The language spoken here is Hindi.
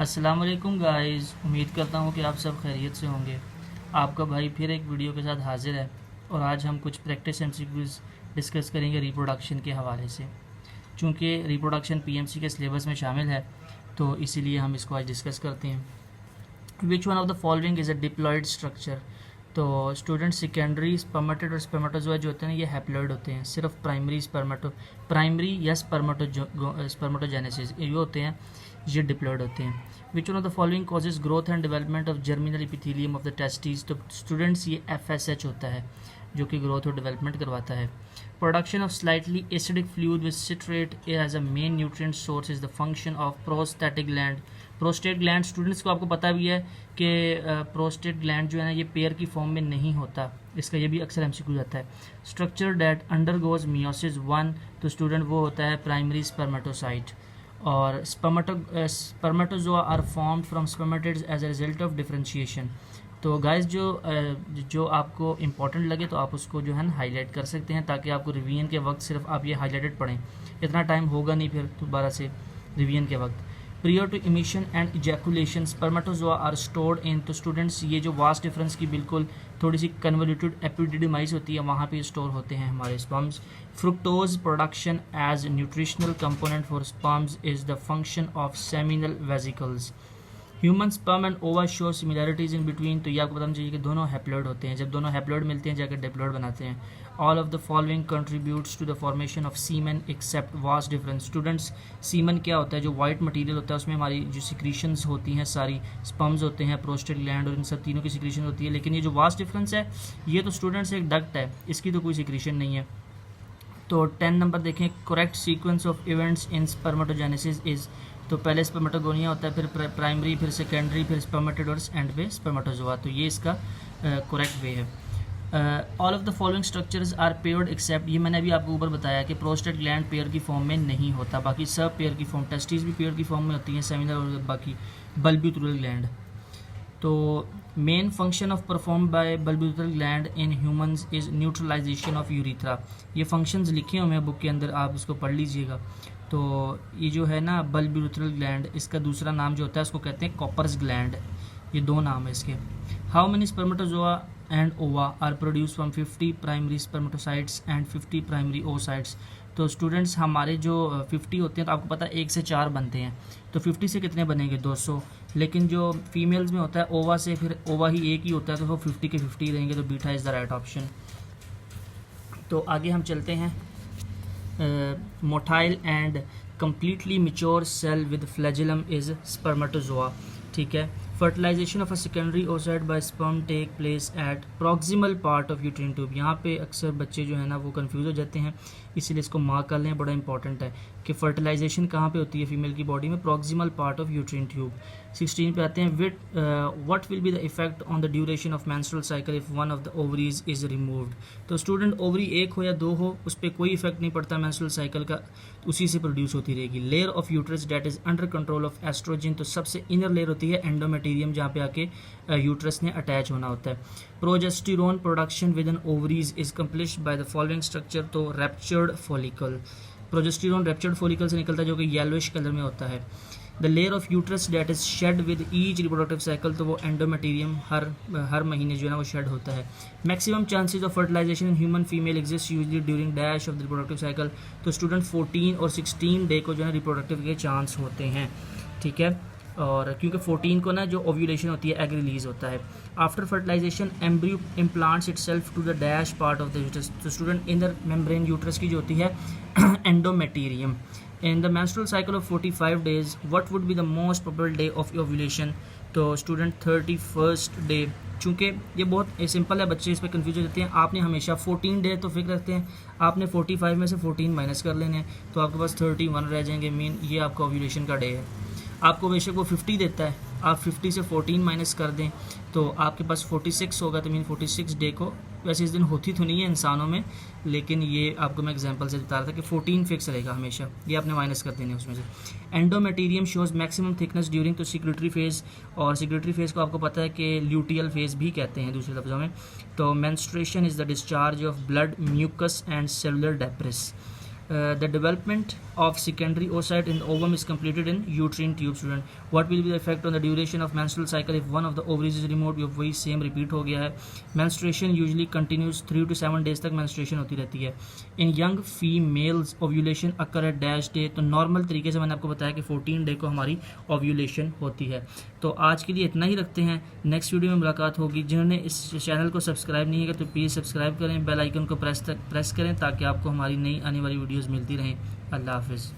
अस्सलाम वालेकुम गाइस, उम्मीद करता हूँ कि आप सब खैरियत से होंगे। आपका भाई फिर एक वीडियो के साथ हाजिर है और आज हम कुछ प्रैक्टिस एमसीक्यूज़ डिस्कस करेंगे रिप्रोडक्शन के हवाले से। चूँकि रिप्रोडक्शन पीएमसी के सिलेबस में शामिल है तो इसीलिए हम इसको आज डिस्कस करते हैं। Which one of the following is a diploid structure. तो स्टूडेंट सेकेंडरी स्पर्मेटेड और स्पर्मेटोजोआ जो होते हैं ये हैप्लॉइड होते हैं। सिर्फ प्राइमरी या स्पर्मेटोजेनेसिस ये होते हैं, ये डिप्लॉयड होते हैं। Which one of the following causes growth and development of germinal epithelium of the testis. तो स्टूडेंट्स ये FSH होता है जो कि ग्रोथ और डेवलपमेंट करवाता है। Production of slightly acidic fluid with citrate as a main nutrient source is the function of prostatic gland. Prostate gland students को आपको पता भी है कि प्रोस्टेट ग्लैंड जो है ना ये पेयर की फॉर्म में नहीं होता, इसका ये भी अक्सर MCQ जाता है। स्ट्रक्चर डैट अंडरगोज मियोसिस 1, तो स्टूडेंट वो होता है प्राइमरी स्पर्मेटोसाइट। और spermatozoa are formed from spermatids as a result of differentiation. तो गाइस जो आपको इंपॉर्टेंट लगे तो आप उसको जो है ना हाईलाइट कर सकते हैं ताकि आपको रिवीजन के वक्त सिर्फ आप ये हाईलाइटेड पढ़ें, इतना टाइम होगा नहीं फिर दोबारा से रिवीजन के वक्त। Prior to emission and ejaculation spermatozoa are stored in. तो स्टूडेंट्स ये जो वास्ट डिफरेंस की बिल्कुल थोड़ी सी कन्वोल्यूटेड एपिडिडमाइज होती है वहाँ पे स्टोर होते हैं हमारे sperms. Fructose production as nutritional component for sperms is the function of seminal vesicles. Human sperm and ova show similarities in between. तो ये आपको बताना चाहिए कि दोनों हैप्लॉइड होते हैं, जब दोनों हैप्लॉइड मिलते हैं जाकर डिप्लॉइड बनाते हैं। All of the following contributes to the formation of semen except vas deferens. Students semen क्या होता है, जो वाइट मटेरियल होता है उसमें हमारी जो सिक्रीशंस होती हैं सारी स्पर्म्स होते हैं, प्रोस्टेट ग्लैंड और इन सब तीनों की सिक्रीशन होती है। लेकिन ये जो वास्ट डिफरेंस है ये तो स्टूडेंट्स एक डक्ट है, इसकी तो कोई सिक्रीशन नहीं है। तो 10 नंबर देखें, correct sequence of events in spermatogenesis is. तो पहले स्पर्मेटोगोनिया होता है, फिर प्राइमरी, फिर सेकेंडरी, फिर स्पर्मेटिड्स एंड पे स्पर्मेटोजोआ। तो ये इसका करेक्ट वे है। All of the following structures are paired except. ये मैंने अभी आपको ऊपर बताया कि प्रोस्टेट ग्लैंड पेयर की फॉर्म में नहीं होता, बाकी सब पेयर की फॉर्म, टेस्टिस भी पेयर की फॉर्म में होती हैं, सेमिनल और बाकी बल्ब्यूटरल ग्लैंड। तो main function of perform by bulbourethral gland in humans is neutralisation of urethra. ये फंक्शंस लिखे हुए हैं बुक के अंदर, आप उसको पढ़ लीजिएगा। तो ये जो है ना बल्ब्यूटरल ग्लैंड, इसका दूसरा नाम जो होता है उसको कहते हैं कॉपर्स ग्लैंड, ये दो नाम है इसके। How many spermatozoa and ova are produce from 50 primary spermatocytes and 50 primary oocytes. तो स्टूडेंट्स हमारे जो 50 होते हैं तो आपको पता है 1 से 4 बनते हैं, तो 50 से कितने बनेंगे 200। लेकिन जो फीमेल्स में होता है ओवा से, फिर ओवा ही एक ही होता है तो वो 50 के 50 रहेंगे, तो beta is the right option. तो आगे हम चलते हैं। Motile and completely mature cell with flagellum is spermatozoa। ठीक है। Fertilisation of a secondary oocyte by sperm take place at proximal part of uterine tube। यहाँ पे अक्सर बच्चे जो है ना वो कंफ्यूज हो जाते हैं, इसीलिए इसको मार्क कर लें, बड़ा इंपॉर्टेंट है कि फर्टिलाइजेशन कहाँ पे होती है फीमेल की बॉडी में, proximal part of uterine tube. 16 पे आते हैं, what will be the effect on the duration of menstrual cycle if one of the ovaries is removed. तो स्टूडेंट ओवरी एक हो या दो हो उस पर कोई इफेक्ट नहीं पड़ता मेंस्ट्रुअल साइकिल का, उसी से प्रोड्यूस होती रहेगी। Layer of uterus that is under control of oestrogen. तो सबसे इनर लेयर होती है एंडोमेटेरियम, जहाँ पे आके यूट्रस ने अटैच होना होता है। Progesterone production with an ovaries is accomplished by the following structure. तो ruptured follicle, progesterone ruptured follicle से निकलता है जो कि येलोइश कलर में होता है। The layer of uterus that is shed with each reproductive cycle. तो वो एंडोमेटेरियम हर महीने जो है ना वो शेड होता है। Maximum chances of fertilisation in human female exist usually during dash of the reproductive cycle. तो स्टूडेंट 14 और 16 डे को जो है रिप्रोडक्टिव के चांस होते हैं, ठीक है। और क्योंकि 14 को ना जो ओव्यूलेशन होती है एग रिलीज होता है। After fertilisation embryo implants itself to the dash part of the uterus. तो स्टूडेंट इनर मेम्ब्रेन यूट्रस की जो होती है endometrium. In the menstrual cycle of 45 days, what would be the most probable day of ovulation? तो स्टूडेंट 31st डे। चूँकि ये बहुत सिंपल है, बच्चे इस पर कन्फ्यूज हो जाते हैं। आपने हमेशा 14 डे तो फिक्र रखते हैं, आपने 45 में से 14 माइनस कर लेने हैं तो आपके पास 31 रह जाएंगे। मीन ये आपका ओव्यूलेशन का डे है। आपको बेशक वो 50 देता है, आप 50 से 14 माइनस कर दें तो आपके पास 46 होगा। तो मीन 46 डे को, वैसे इस दिन होती तो नहीं है इंसानों में, लेकिन ये आपको मैं एग्जांपल से बता रहा था कि 14 फिक्स रहेगा हमेशा, ये आपने माइनस कर देने उसमें से। एंडोमेटेरियम शोज मैक्सिमम थिकनेस ड्यूरिंग तो सिक्रेटरी फेज, और सिक्रेटरी फेज को आपको पता है कि ल्यूटियल फेज भी कहते हैं दूसरे लफ्ज़ों में। तो menstruation is the discharge of blood, mucus and cellular debris. The development of secondary oocyte in the ovum is completed in uterine tube. Student, what will be the effect on the duration of menstrual cycle if one of the ovaries is removed? ये वही सेम रिपीट हो गया है. Menstruation usually continues 3 to 7 days तक menstruation होती रहती है. In young females ovulation occur at dash day. तो नॉर्मल तरीके से मैंने आपको बताया कि 14 डे को हमारी ओव्यूलेशन होती है. तो आज के लिए इतना ही रखते हैं. नेक्स्ट वीडियो में मुलाकात होगी. जिन्होंने इस चैनल को सब्सक्राइब नहीं किया तो प्लीज़ सब्सक्राइब करें, बेल आइकन को प्रेस करें ताकि आपको हमारी नई आने वाली वीडियोस मिलती रहें. अल्लाह हाफिज़.